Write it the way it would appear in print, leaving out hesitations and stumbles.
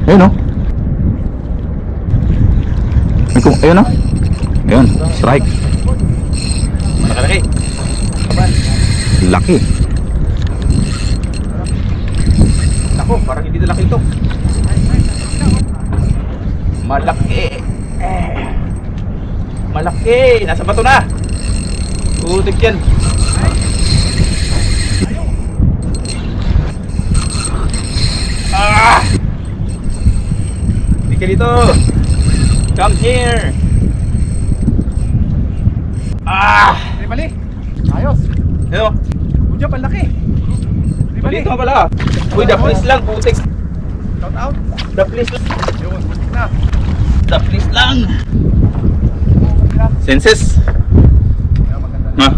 Ayun o. Ayun o. Ayun, strike. Nakalaki. Laki. Ako, parang hindi na laki ito. Malaki. Malaki. Nasa bato na. Utik yan. Ah! Hindi ka dito. Come here. Ah! Ribali. Ayos. Ano? Udya palaki. Ribali. Dito nga pala. Uy, the please lang, putik. Shout out. The please lang. Yun. Na. The please lang. Sila. Senses. Kaya maganda. Ha?